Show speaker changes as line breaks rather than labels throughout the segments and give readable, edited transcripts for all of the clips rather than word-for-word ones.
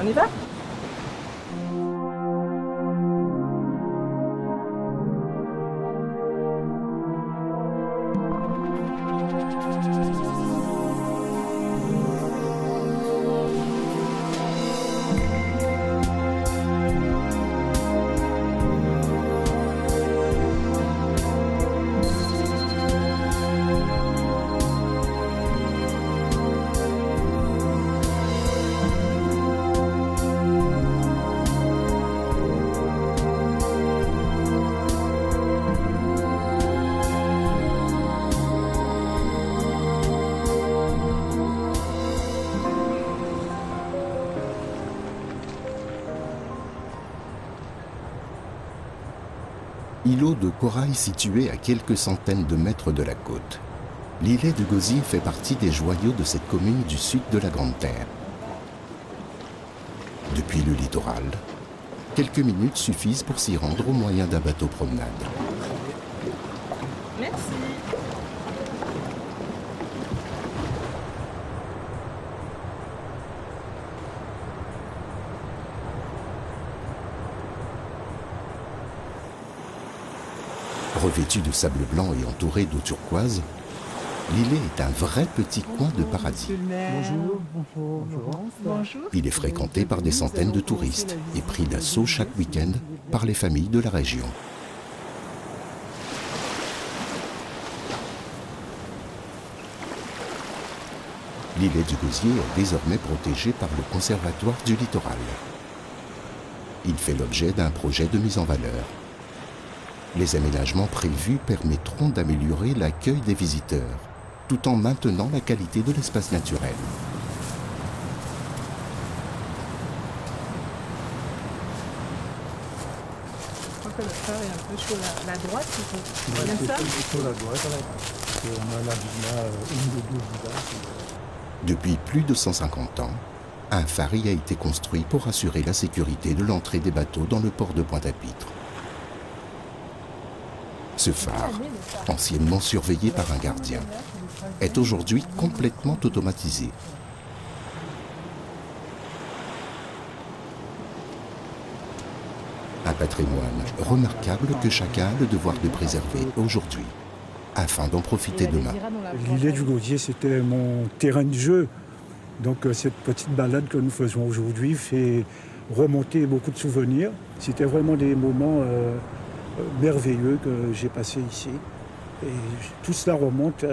On y va?
Îlot de corail situé à quelques centaines de mètres de la côte. L'îlet de Gosier fait partie des joyaux de cette commune du sud de la Grande Terre. Depuis le littoral, quelques minutes suffisent pour s'y rendre au moyen d'un bateau promenade.
Merci.
Revêtu de sable blanc et entouré d'eau turquoise, l'îlet est un vrai petit coin de paradis.
Bonjour.
Il est fréquenté par des centaines de touristes et pris d'assaut chaque week-end par les familles de la région. L'îlet du Gosier est désormais protégé par le Conservatoire du littoral. Il fait l'objet d'un projet de mise en valeur. Les aménagements prévus permettront d'améliorer l'accueil des visiteurs, tout en maintenant la qualité de l'espace naturel.
Je crois que le phare est un peu sur la droite, c'est bien ça?
Sur la droite, on a la villa, une des deux villas.
Depuis plus de 150 ans, un phare y a été construit pour assurer la sécurité de l'entrée des bateaux dans le port de Pointe-à-Pitre. Ce phare, anciennement surveillé par un gardien, est aujourd'hui complètement automatisé. Un patrimoine remarquable que chacun a le devoir de préserver aujourd'hui, afin d'en profiter demain.
L'îlet du Gosier, c'était mon terrain de jeu. Donc cette petite balade que nous faisons aujourd'hui fait remonter beaucoup de souvenirs. C'était vraiment des moments merveilleux que j'ai passés ici. Et tout cela remonte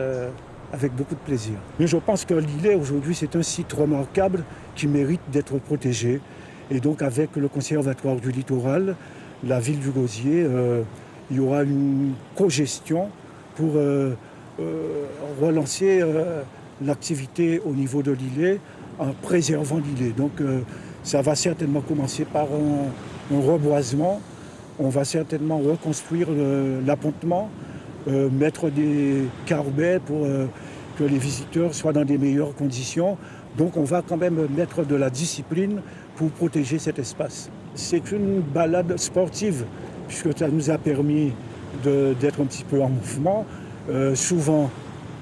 avec beaucoup de plaisir. Mais je pense que l'îlet aujourd'hui, c'est un site remarquable qui mérite d'être protégé. Et donc avec le Conservatoire du littoral, la ville du Gosier, il y aura une cogestion pour relancer l'activité au niveau de l'îlet en préservant l'îlet. Donc ça va certainement commencer par un reboisement. On va certainement reconstruire l'appontement, mettre des carbets pour que les visiteurs soient dans des meilleures conditions. Donc on va quand même mettre de la discipline pour protéger cet espace. C'est une balade sportive, puisque ça nous a permis d'être un petit peu en mouvement. Souvent,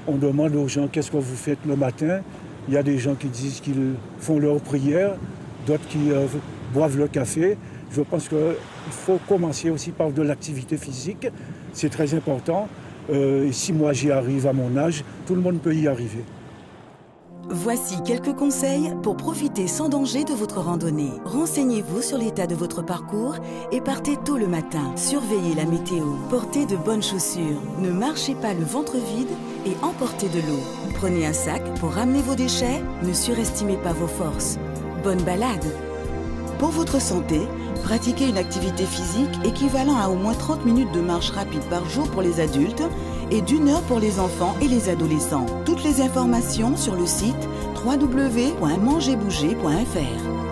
on demande aux gens qu'est-ce que vous faites le matin. Il y a des gens qui disent qu'ils font leur prière, d'autres qui boivent le café. Je pense qu'il faut commencer aussi par de l'activité physique. C'est très important. Et si moi j'y arrive à mon âge, tout le monde peut y arriver.
Voici quelques conseils pour profiter sans danger de votre randonnée. Renseignez-vous sur l'état de votre parcours et partez tôt le matin. Surveillez la météo. Portez de bonnes chaussures. Ne marchez pas le ventre vide et emportez de l'eau. Prenez un sac pour ramener vos déchets. Ne surestimez pas vos forces. Bonne balade. Pour votre santé, pratiquez une activité physique équivalent à au moins 30 minutes de marche rapide par jour pour les adultes et d'1 heure pour les enfants et les adolescents. Toutes les informations sur le site www.mangerbouger.fr.